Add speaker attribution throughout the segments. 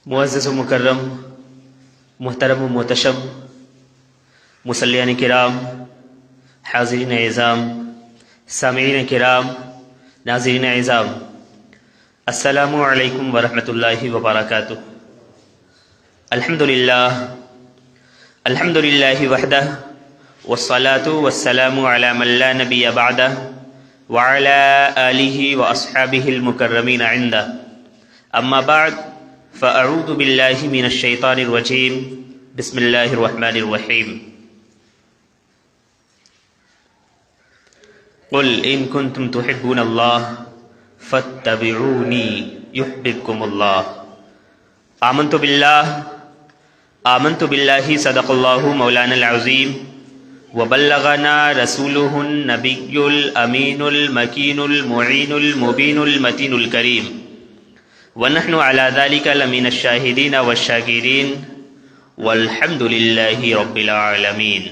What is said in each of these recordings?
Speaker 1: معزز و مکرم، محترم و محتشم مصلیان کرام، حاضرین اعظام، سامعین کرام، ناظرین اعظام، السلام علیکم ورحمۃ اللہ وبرکاتہ۔ الحمد للہ وحدہ والصلاة والسلام علی من لا نبی بعدہ وعلی آلہ واصحابہ المکرمین عندہ، اما بعد فاعوذ باللہ من الشیطان الرجیم، بسم اللہ الرحمن الرحیم۔ قل ان کنتم تحبون اللہ فاتبعونی یحببکم اللہ۔ آمنت باللہ صدق اللہ مولانا العظیم وبلغنا رسولہ النبی الامین المکین المعین المبین المتین الکریم، ونحن علی ذلک لمن الشاہدین والشاکرین، والحمد للہ رب العالمین۔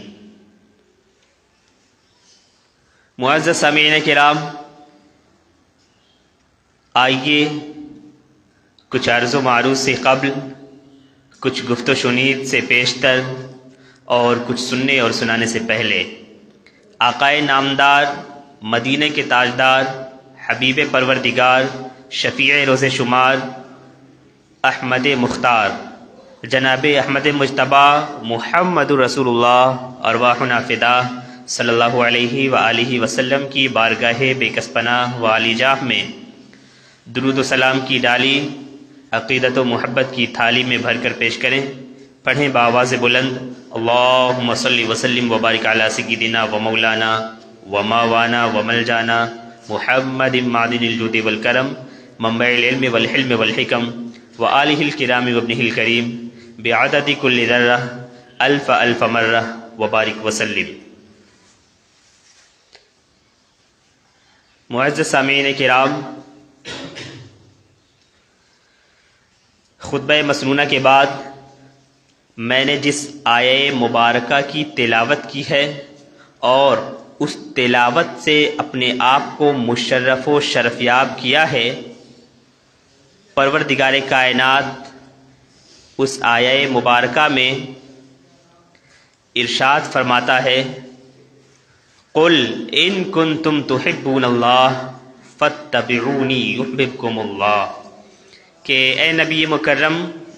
Speaker 1: معزز سامعین کرام، آئیے کچھ عرض و معروض سے قبل، کچھ گفت و شنید سے پیشتر، اور کچھ سننے اور سنانے سے پہلے آقائے نامدار، مدینہ کے تاجدار، حبیب پروردگار، شفیع روز شمار، احمد مختار، جناب احمد مجتبی محمد رسول اللہ ارواحنا فدا صلی اللہ علیہ وآلہ وسلم کی بارگاہ بے کس پناہ والی جاہ میں درود و سلام کی ڈالی عقیدت و محبت کی تھالی میں بھر کر پیش کریں۔ پڑھیں بآواز بلند، اللہم صلی وسلم وبارک علی سیدنا و مولانا و ماوانا و ملجانا محمد معدن الجود والکرم، منبع العلم والحلم والحکم، و آلہ الکرام و ابنہ الکریم، بعدد کل ذرہ الف الف مرہ وبارک وسلم۔ معزز سامعین کرام، خطبہ مسنونہ کے بعد میں نے جس آیہ مبارکہ کی تلاوت کی ہے اور اس تلاوت سے اپنے آپ کو مشرف و شرفیاب کیا ہے، پروردگار کائنات اس آیہ مبارکہ میں ارشاد فرماتا ہے، قل ان کنتم تحبون اللہ فاتبعونی یحببکم اللہ، کہ اے نبی مکرم،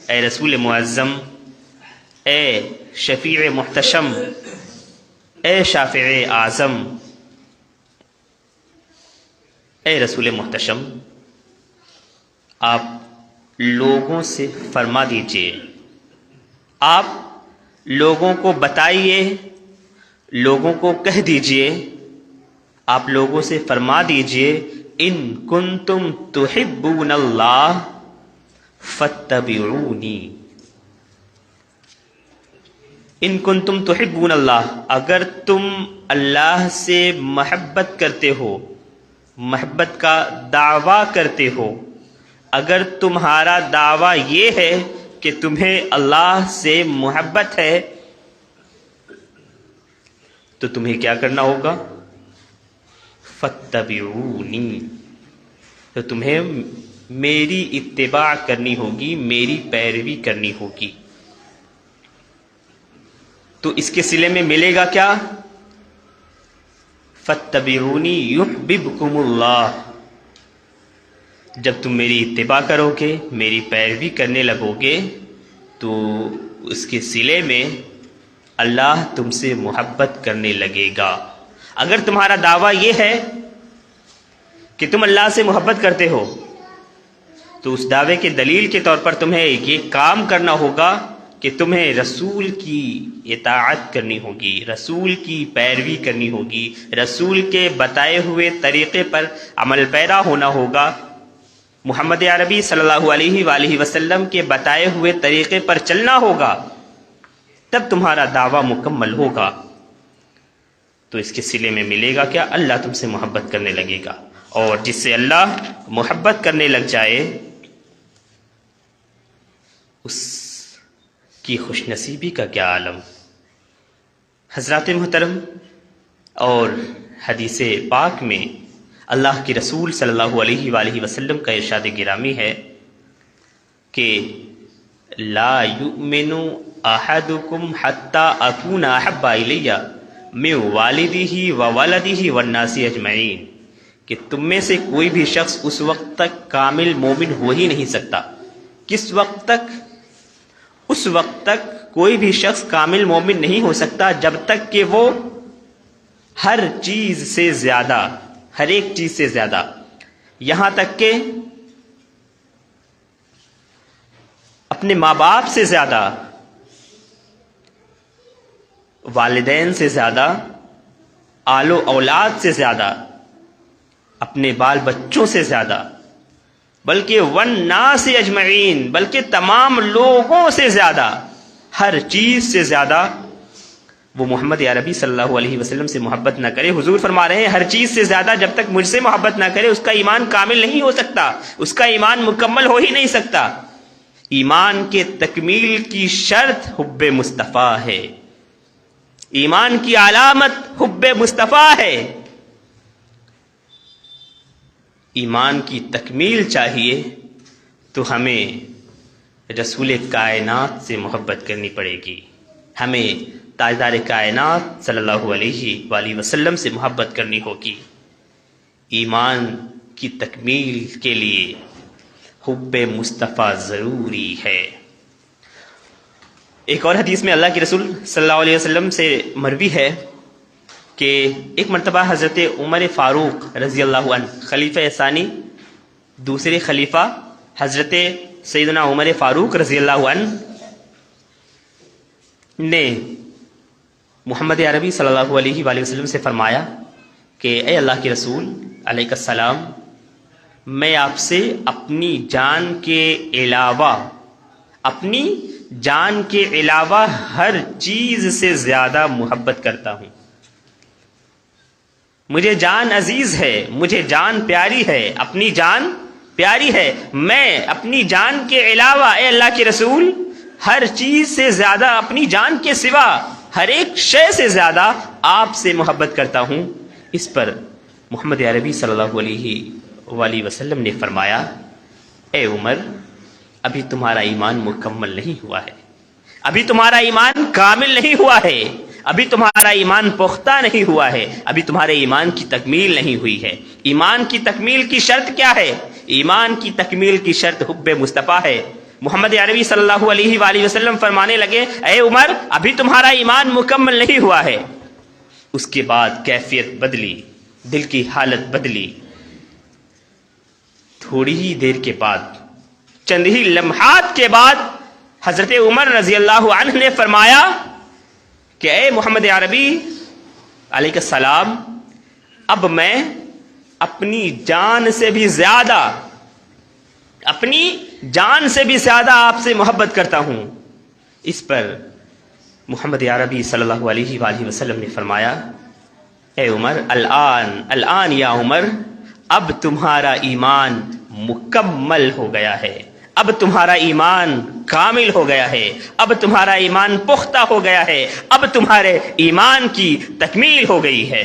Speaker 1: اے رسول معظم، اے شفیع محتشم، اے شافع اعظم، اے رسول محتشم، آپ لوگوں سے فرما دیجئے، آپ لوگوں کو بتائیے، لوگوں کو کہہ دیجئے، آپ لوگوں سے فرما دیجئے، ان کنتم تحبون اللہ فاتبعونی، ان کنتم تحبون اللہ، اگر تم اللہ سے محبت کرتے ہو، محبت کا دعویٰ کرتے ہو، اگر تمہارا دعویٰ یہ ہے کہ تمہیں اللہ سے محبت ہے، تو تمہیں کیا کرنا ہوگا؟ فاتبعونی، تو تمہیں میری اتباع کرنی ہوگی، میری پیروی کرنی ہوگی۔ تو اس کے صلے میں ملے گا کیا؟ فاتبعونی یحببکم اللہ، جب تم میری اتباع کرو گے، میری پیروی کرنے لگو گے، تو اس کے صلے میں اللہ تم سے محبت کرنے لگے گا۔ اگر تمہارا دعویٰ یہ ہے کہ تم اللہ سے محبت کرتے ہو، تو اس دعوے کے دلیل کے طور پر تمہیں یہ کام کرنا ہوگا کہ تمہیں رسول کی اطاعت کرنی ہوگی، رسول کی پیروی کرنی ہوگی، رسول کے بتائے ہوئے طریقے پر عمل پیرا ہونا ہوگا، محمد عربی صلی اللہ علیہ وآلہ وسلم کے بتائے ہوئے طریقے پر چلنا ہوگا، تب تمہارا دعویٰ مکمل ہوگا۔ تو اس کے صلے میں ملے گا کیا؟ اللہ تم سے محبت کرنے لگے گا، اور جس سے اللہ محبت کرنے لگ جائے، اس کی خوش نصیبی کا کیا عالم۔ حضرات محترم، اور حدیث پاک میں اللہ کے رسول صلی اللہ علیہ وآلہ وسلم کا ارشاد گرامی ہے کہ لا یؤمن احدکم حتی اکون احب الی من والدہ وولدہ والناس اجمعین، کہ تم میں سے کوئی بھی شخص اس وقت تک کامل مومن ہو ہی نہیں سکتا. کس وقت تک؟ اس وقت تک کوئی بھی شخص کامل مومن نہیں ہو سکتا جب تک کہ وہ ہر چیز سے زیادہ، ہر ایک چیز سے زیادہ، یہاں تک کہ اپنے ماں باپ سے زیادہ، والدین سے زیادہ، آل و اولاد سے زیادہ، اپنے بال بچوں سے زیادہ، بلکہ والناس اجمعین، بلکہ تمام لوگوں سے زیادہ، ہر چیز سے زیادہ وہ محمد عربی صلی اللہ علیہ وسلم سے محبت نہ کرے. حضور فرما رہے ہیں ہر چیز سے زیادہ جب تک مجھ سے محبت نہ کرے اس کا ایمان کامل نہیں ہو سکتا، اس کا ایمان مکمل ہو ہی نہیں سکتا. ایمان کے تکمیل کی شرط حب مصطفیٰ ہے، ایمان کی علامت حب مصطفیٰ ہے. ایمان کی تکمیل چاہیے تو ہمیں رسول کائنات سے محبت کرنی پڑے گی، ہمیں تاجدار کائنات صلی اللہ علیہ وآلہ وسلم سے محبت کرنی ہوگی. ایمان کی تکمیل کے لیے حب مصطفیٰ ضروری ہے. ایک اور حدیث میں اللہ کے رسول صلی اللہ علیہ وسلم سے مروی ہے کہ ایک مرتبہ حضرت عمر فاروق رضی اللہ عنہ، خلیفہ ثانی، دوسرے خلیفہ حضرت سیدنا عمر فاروق رضی اللہ عنہ نے محمد عربی صلی اللہ علیہ وآلہ وسلم سے فرمایا کہ اے اللہ کے رسول علیہ السلام، میں آپ سے اپنی جان کے علاوہ ہر چیز سے زیادہ محبت کرتا ہوں. مجھے جان عزیز ہے، مجھے جان پیاری ہے، اپنی جان پیاری ہے. میں اپنی جان کے علاوہ اے اللہ کے رسول ہر چیز سے زیادہ، اپنی جان کے سوا ہر ایک شے سے زیادہ آپ سے محبت کرتا ہوں. اس پر محمد عربی صلی اللہ علیہ وآلہ وسلم نے فرمایا اے عمر، ابھی تمہارا ایمان مکمل نہیں ہوا ہے، ابھی تمہارا ایمان کامل نہیں ہوا ہے، ابھی تمہارا ایمان پختہ نہیں ہوا ہے، ابھی تمہارے ایمان کی تکمیل نہیں ہوئی ہے. ایمان کی تکمیل کی شرط کیا ہے؟ ایمان کی تکمیل کی شرط حب مصطفیٰ ہے. محمد عربی صلی اللہ علیہ وآلہ وسلم فرمانے لگے اے عمر، ابھی تمہارا ایمان مکمل نہیں ہوا ہے. اس کے بعد کیفیت بدلی، دل کی حالت بدلی. تھوڑی ہی دیر کے بعد، چند ہی لمحات کے بعد حضرت عمر رضی اللہ عنہ نے فرمایا کہ اے محمد عربی علیہ السلام، اب میں اپنی جان سے بھی زیادہ آپ سے محبت کرتا ہوں. اس پر محمد عربی صلی اللہ علیہ وآلہ وسلم نے فرمایا اے عمر، الآن یا عمر، اب تمہارا ایمان مکمل ہو گیا ہے، اب تمہارا ایمان کامل ہو گیا ہے، اب تمہارا ایمان پختہ ہو گیا ہے، اب تمہارے ایمان کی تکمیل ہو گئی ہے.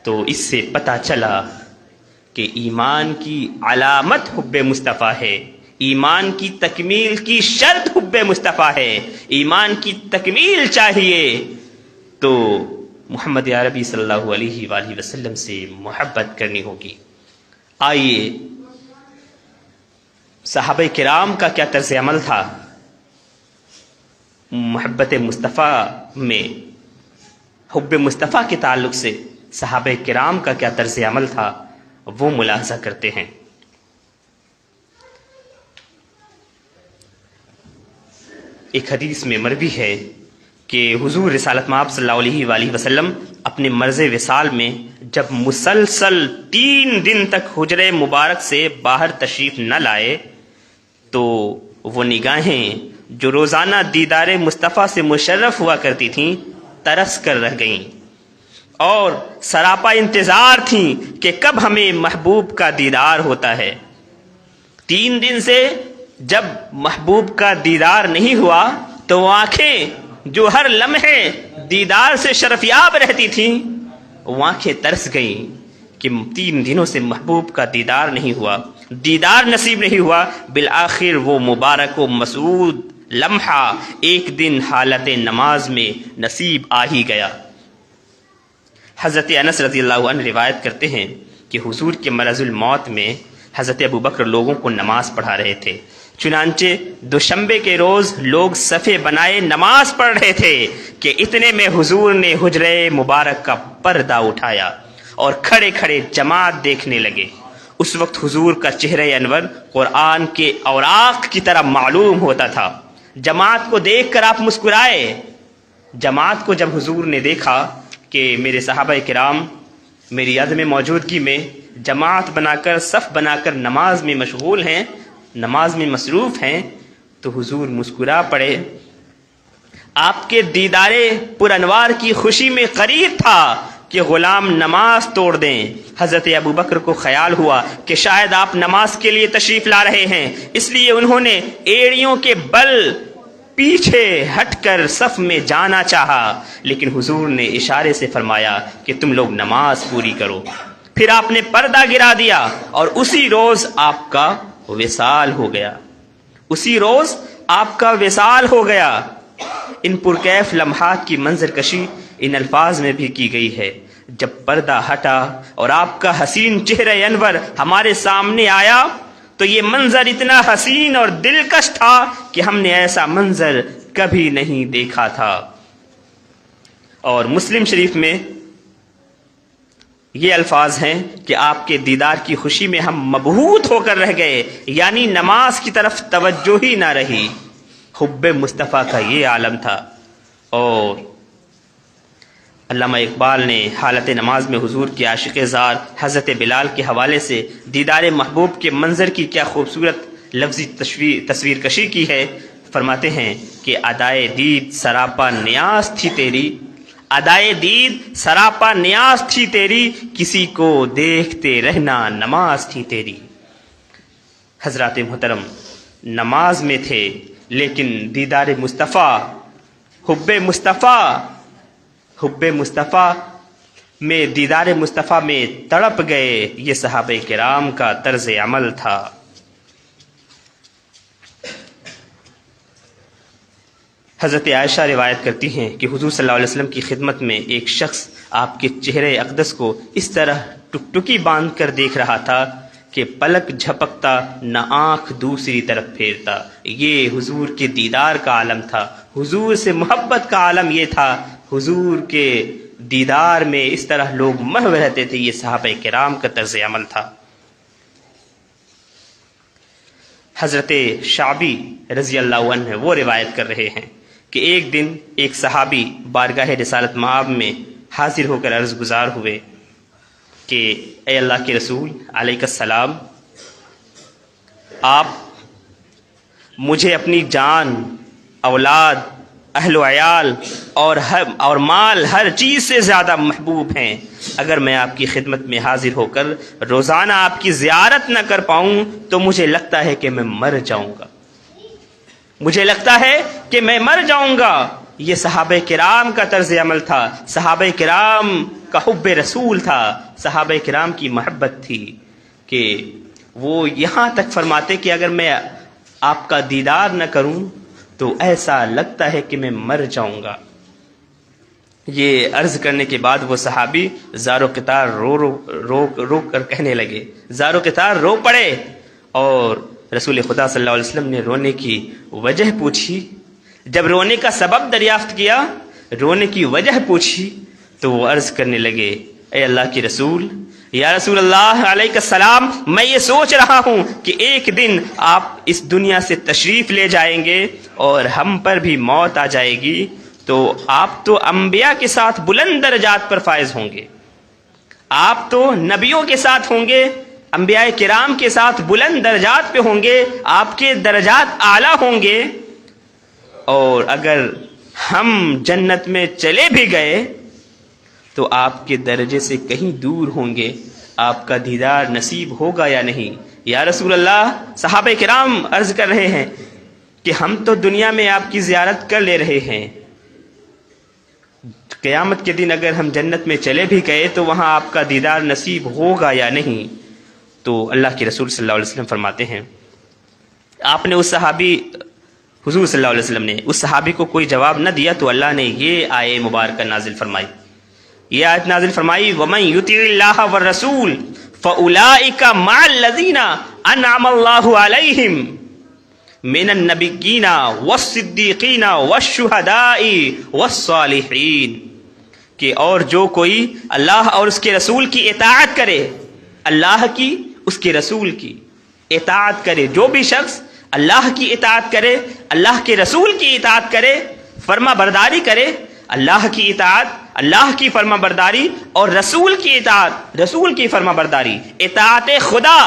Speaker 1: تو اس سے پتہ چلا کہ ایمان کی علامت حب مصطفیٰ ہے، ایمان کی تکمیل کی شرط حب مصطفیٰ ہے. ایمان کی تکمیل چاہیے تو محمد عربی صلی اللہ علیہ وآلہ وسلم سے محبت کرنی ہوگی. آئیے صحابہ کرام کا کیا طرز عمل تھا محبت مصطفیٰ میں، حب مصطفیٰ کے تعلق سے صحابہ کرام کا کیا طرز عمل تھا وہ ملاحظہ کرتے ہیں. ایک حدیث میں مروی ہے کہ حضور رسالت مآب صلی اللہ علیہ وآلہ وسلم اپنے مرض وصال میں جب مسلسل 3 دن تک حجرہ مبارک سے باہر تشریف نہ لائے تو وہ نگاہیں جو روزانہ دیدار مصطفیٰ سے مشرف ہوا کرتی تھیں ترس کر رہ گئیں اور سراپا انتظار تھیں کہ کب ہمیں محبوب کا دیدار ہوتا ہے. 3 دن سے جب محبوب کا دیدار نہیں ہوا تو وہ آنکھیں جو ہر لمحے دیدار سے شرفیاب رہتی تھیں وہ آنکھیں ترس گئیں کہ 3 دنوں سے محبوب کا دیدار نہیں ہوا. دیدار نصیب نہیں ہوا، بالآخر وہ مبارک و مسعود لمحہ ایک دن حالت نماز میں نصیب آ ہی گیا۔ حضرت انس رضی اللہ عنہ روایت کرتے ہیں کہ حضور کے مرض الموت میں حضرت ابوبکر لوگوں کو نماز پڑھا رہے تھے، چنانچہ دوشنبے کے روز لوگ صفے بنائے نماز پڑھ رہے تھے کہ اتنے میں حضور نے حجرہ مبارک کا پردہ اٹھایا اور کھڑے کھڑے جماعت دیکھنے لگے۔ اس وقت حضور کا چہرہ انور قرآن کے اوراق کی طرح معلوم ہوتا تھا۔ جماعت کو دیکھ کر آپ مسکرائے۔ جماعت کو جب حضور نے دیکھا کہ میرے صحابہ کرام میری عدم موجودگی میں جماعت بنا کر صف بنا کر نماز میں مشغول ہیں، نماز میں مصروف ہیں، تو حضور مسکرا پڑے۔ آپ کے دیدار پر انوار کی خوشی میں قریب تھا کہ غلام نماز توڑ دیں۔ حضرت ابوبکر کو خیال ہوا کہ شاید آپ نماز کے لیے تشریف لا رہے ہیں، اس لیے انہوں نے ایڑیوں کے بل پیچھے ہٹ کر صف میں جانا چاہا، لیکن حضور نے اشارے سے فرمایا کہ تم لوگ نماز پوری کرو۔ پھر آپ نے پردہ گرا دیا اور اسی روز آپ کا وصال ہو گیا۔ اسی روز آپ کا وصال ہو گیا۔ ان پرکیف لمحات کی منظر کشی ان الفاظ میں بھی کی گئی ہے، جب پردہ ہٹا اور آپ کا حسین چہرہ انور ہمارے سامنے آیا تو یہ منظر اتنا حسین اور دلکش تھا کہ ہم نے ایسا منظر کبھی نہیں دیکھا تھا۔ اور مسلم شریف میں یہ الفاظ ہیں کہ آپ کے دیدار کی خوشی میں ہم مبہوت ہو کر رہ گئے، یعنی نماز کی طرف توجہ ہی نہ رہی۔ حب مصطفیٰ کا یہ عالم تھا۔ اور علامہ اقبال نے حالت نماز میں حضور کے عاشق زار حضرت بلال کے حوالے سے دیدار محبوب کے منظر کی کیا خوبصورت لفظی تصویر کشی کی ہے۔ فرماتے ہیں کہ ادائے دید سراپا نیاز تھی تیری، ادائے دید سراپا نیاز تھی تیری، کسی کو دیکھتے رہنا نماز تھی تیری۔ حضرات محترم نماز میں تھے لیکن دیدار مصطفیٰ، حب مصطفیٰ میں دیدار مصطفیٰ میں تڑپ گئے۔ یہ صحابہ کرام کا طرز عمل تھا۔ حضرت عائشہ روایت کرتی ہیں کہ حضور صلی اللہ علیہ وسلم کی خدمت میں ایک شخص آپ کے چہرے اقدس کو اس طرح ٹکٹکی باندھ کر دیکھ رہا تھا کہ پلک جھپکتا نہ آنکھ دوسری طرف پھیرتا۔ یہ حضور کے دیدار کا عالم تھا، حضور سے محبت کا عالم یہ تھا۔ حضور کے دیدار میں اس طرح لوگ محو رہتے تھے۔ یہ صحابہ کرام کا طرز عمل تھا۔ حضرت شعبی رضی اللہ عنہ وہ روایت کر رہے ہیں کہ ایک دن ایک صحابی بارگاہ رسالت مآب میں حاضر ہو کر عرض گزار ہوئے کہ اے اللہ کے رسول علیہ السلام، آپ مجھے اپنی جان، اولاد، اہل و عیال اور مال ہر چیز سے زیادہ محبوب ہیں۔ اگر میں آپ کی خدمت میں حاضر ہو کر روزانہ آپ کی زیارت نہ کر پاؤں تو مجھے لگتا ہے کہ میں مر جاؤں گا، مجھے لگتا ہے کہ میں مر جاؤں گا۔ یہ صحابہ کرام کا طرز عمل تھا، صحابہ کرام کا حب رسول تھا، صحابہ کرام کی محبت تھی کہ وہ یہاں تک فرماتے کہ اگر میں آپ کا دیدار نہ کروں تو ایسا لگتا ہے کہ میں مر جاؤں گا۔ یہ عرض کرنے کے بعد وہ صحابی زار و قطار رو کر کہنے لگے، زار و قطار رو پڑے، اور رسول خدا صلی اللہ علیہ وسلم نے رونے کی وجہ پوچھی۔ جب رونے کا سبب دریافت کیا، رونے کی وجہ پوچھی، تو وہ عرض کرنے لگے، اے اللہ کے رسول، یا رسول اللہ علیہ السلام، میں یہ سوچ رہا ہوں کہ ایک دن آپ اس دنیا سے تشریف لے جائیں گے اور ہم پر بھی موت آ جائے گی، تو آپ تو انبیاء کے ساتھ بلند درجات پر فائز ہوں گے، آپ تو نبیوں کے ساتھ ہوں گے، انبیاء کرام کے ساتھ بلند درجات پہ ہوں گے، آپ کے درجات اعلیٰ ہوں گے، اور اگر ہم جنت میں چلے بھی گئے تو آپ کے درجے سے کہیں دور ہوں گے، آپ کا دیدار نصیب ہوگا یا نہیں؟ یا رسول اللہ، صحابہ کرام عرض کر رہے ہیں کہ ہم تو دنیا میں آپ کی زیارت کر لے رہے ہیں، قیامت کے دن اگر ہم جنت میں چلے بھی گئے تو وہاں آپ کا دیدار نصیب ہوگا یا نہیں؟ تو اللہ کے رسول صلی اللہ علیہ وسلم فرماتے ہیں، آپ نے اس صحابی حضور صلی اللہ علیہ وسلم نے اس صحابی کو کوئی جواب نہ دیا تو اللہ نے یہ آیت مبارکہ نازل فرمائی، یہ آیت نازل فرمائی وَمَن يُطِعِ اللَّهَ وَالرَّسُولَ فَأُولَٰئِكَ مَعَ الَّذِينَ أَنْعَمَ اللَّهُ عَلَيْهِمْ مِنَ النَّبِيِّينَ وَالصِّدِّيقِينَ وَالشُّهَدَاءِ وَالصَّالِحِينَ، کہ اور جو کوئی اللہ اور اس کے رسول کی اطاعت کرے، اللہ کی اس کے رسول کی اطاعت کرے، جو بھی شخص اللہ کی اطاعت کرے، اللہ کے رسول کی اطاعت کرے، فرما برداری کرے، اللہ کی اطاعت، اللہ کی فرما برداری اور رسول کی اطاعت، رسول کی فرما برداری، اطاعت خدا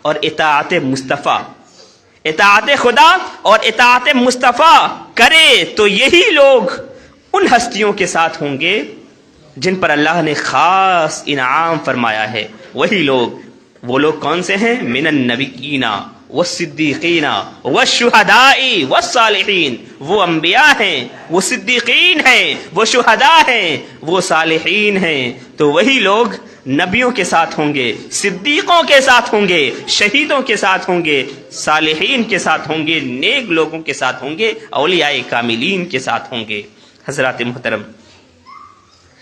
Speaker 1: اور اطاعت مصطفیٰ، اطاعت خدا اور اطاعت مصطفیٰ کرے تو یہی لوگ ان ہستیوں کے ساتھ ہوں گے جن پر اللہ نے خاص انعام فرمایا ہے۔ وہی لوگ، وہ لوگ کون سے ہیں؟ من النبیین والصدیقین والشہداء والصالحین، وہ انبیاء ہیں، وہ صدیقین ہیں، وہ شہداء ہیں، وہ صالحین ہیں۔ تو وہی لوگ نبیوں کے ساتھ ہوں گے، صدیقوں کے ساتھ ہوں گے، شہیدوں کے ساتھ ہوں گے، صالحین کے ساتھ ہوں گے، نیک لوگوں کے ساتھ ہوں گے، اولیاء کاملین کے ساتھ ہوں گے۔ حضرات محترم،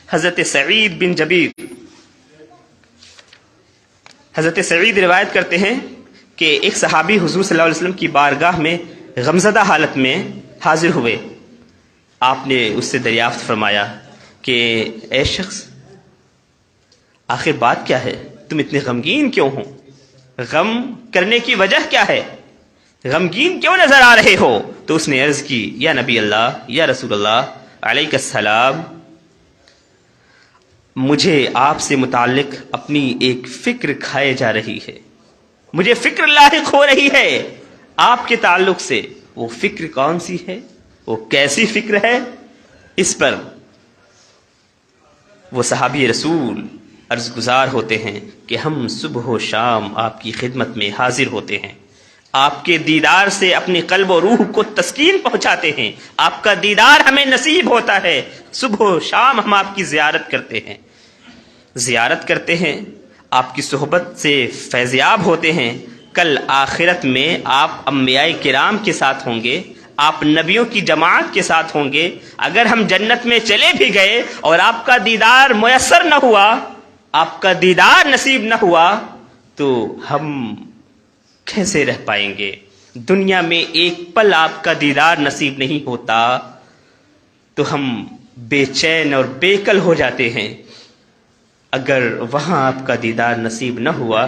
Speaker 1: حضرت سعید بن جبیر، حضرت سعید روایت کرتے ہیں کہ ایک صحابی حضور صلی اللہ علیہ وسلم کی بارگاہ میں غمزدہ حالت میں حاضر ہوئے۔ آپ نے اس سے دریافت فرمایا کہ اے شخص، آخر بات کیا ہے؟ تم اتنے غمگین کیوں ہو؟ غم کرنے کی وجہ کیا ہے؟ غمگین کیوں نظر آ رہے ہو؟ تو اس نے عرض کی، یا نبی اللہ، یا رسول اللہ علیہ السلام، مجھے آپ سے متعلق اپنی ایک فکر کھائے جا رہی ہے، مجھے فکر لاحق ہو رہی ہے آپ کے تعلق سے۔ وہ فکر کون سی ہے؟ وہ کیسی فکر ہے؟ اس پر وہ صحابی رسول عرض گزار ہوتے ہیں کہ ہم صبح و شام آپ کی خدمت میں حاضر ہوتے ہیں، آپ کے دیدار سے اپنی قلب و روح کو تسکین پہنچاتے ہیں، آپ کا دیدار ہمیں نصیب ہوتا ہے، صبح و شام ہم آپ کی زیارت کرتے ہیں، آپ کی صحبت سے فیضیاب ہوتے ہیں۔ کل آخرت میں آپ انبیاء کرام کے ساتھ ہوں گے، آپ نبیوں کی جماعت کے ساتھ ہوں گے۔ اگر ہم جنت میں چلے بھی گئے اور آپ کا دیدار میسر نہ ہوا، آپ کا دیدار نصیب نہ ہوا، تو ہم کیسے رہ پائیں گے؟ دنیا میں ایک پل آپ کا دیدار نصیب نہیں ہوتا تو ہم بے چین اور بے کل ہو جاتے ہیں۔ اگر وہاں آپ کا دیدار نصیب نہ ہوا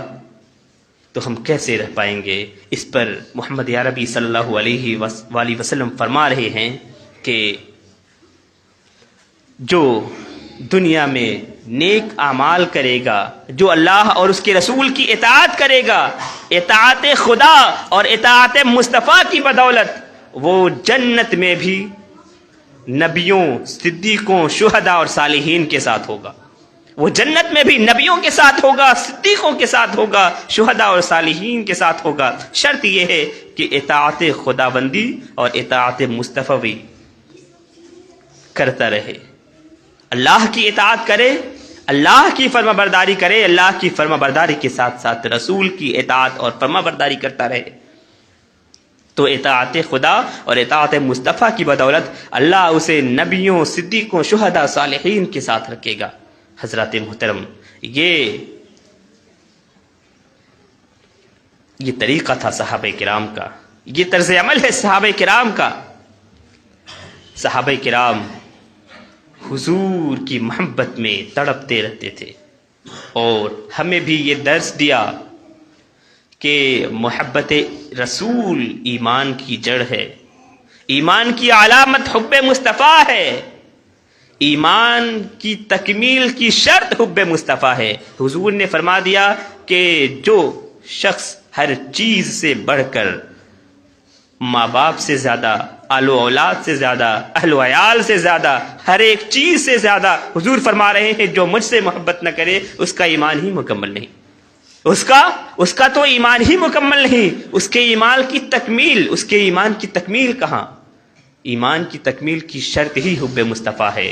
Speaker 1: تو ہم کیسے رہ پائیں گے؟ اس پر محمد عربی صلی اللہ علیہ وآلہ وسلم فرما رہے ہیں کہ جو دنیا میں نیک اعمال کرے گا، جو اللہ اور اس کے رسول کی اطاعت کرے گا، اطاعت خدا اور اطاعت مصطفیٰ کی بدولت، وہ جنت میں بھی نبیوں، صدیقوں، شہداء اور صالحین کے ساتھ ہوگا۔ وہ جنت میں بھی نبیوں کے ساتھ ہوگا، صدیقوں کے ساتھ ہوگا، شہداء اور صالحین کے ساتھ ہوگا۔ شرط یہ ہے کہ اطاعت خداوندی اور اطاعت مصطفی کرتا رہے، اللہ کی اطاعت کرے، اللہ کی فرما برداری کرے، اللہ کی فرما برداری کے ساتھ ساتھ رسول کی اطاعت اور فرما برداری کرتا رہے، تو اطاعت خدا اور اطاعت مصطفیٰ کی بدولت اللہ اسے نبیوں، صدیقوں، شہداء، صالحین کے ساتھ رکھے گا۔ حضرات محترم، یہ طریقہ تھا صحابہ کرام کا، یہ طرز عمل ہے صحابہ کرام کا۔ صحابہ کرام حضور کی محبت میں تڑپتے رہتے تھے اور ہمیں بھی یہ درس دیا کہ محبت رسول ایمان کی جڑ ہے، ایمان کی علامت حب مصطفیٰ ہے، ایمان کی تکمیل کی شرط حب مصطفیٰ ہے۔ حضور نے فرما دیا کہ جو شخص ہر چیز سے بڑھ کر، ماں باپ سے زیادہ، آل و اولاد سے زیادہ، اہل و عیال سے زیادہ، ہر ایک چیز سے زیادہ، حضور فرما رہے ہیں جو مجھ سے محبت نہ کرے اس کا ایمان ہی مکمل نہیں، اس کا تو ایمان ہی مکمل نہیں، اس کے ایمان کی تکمیل کہاں؟ ایمان کی تکمیل کی شرط ہی حب مصطفیٰ ہے۔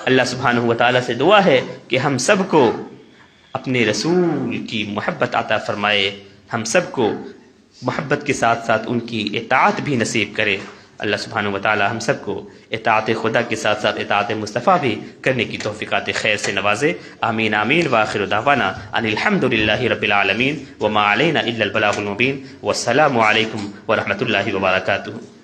Speaker 1: اللہ سبحانہ و تعالیٰ سے دعا ہے کہ ہم سب کو اپنے رسول کی محبت عطا فرمائے، ہم سب کو محبت کے ساتھ ساتھ ان کی اطاعت بھی نصیب کرے۔ اللہ سبحانہ وتعالی ہم سب کو اطاعت خدا کے ساتھ ساتھ اطاعت مصطفیٰ بھی کرنے کی توفیقات خیر سے نوازے۔ آمین آمین۔ وآخر دعوانا ان الحمد للہ رب العالمین وما علینا الا البلاغ المبین، والسلام علیکم ورحمۃ اللہ وبرکاتہ۔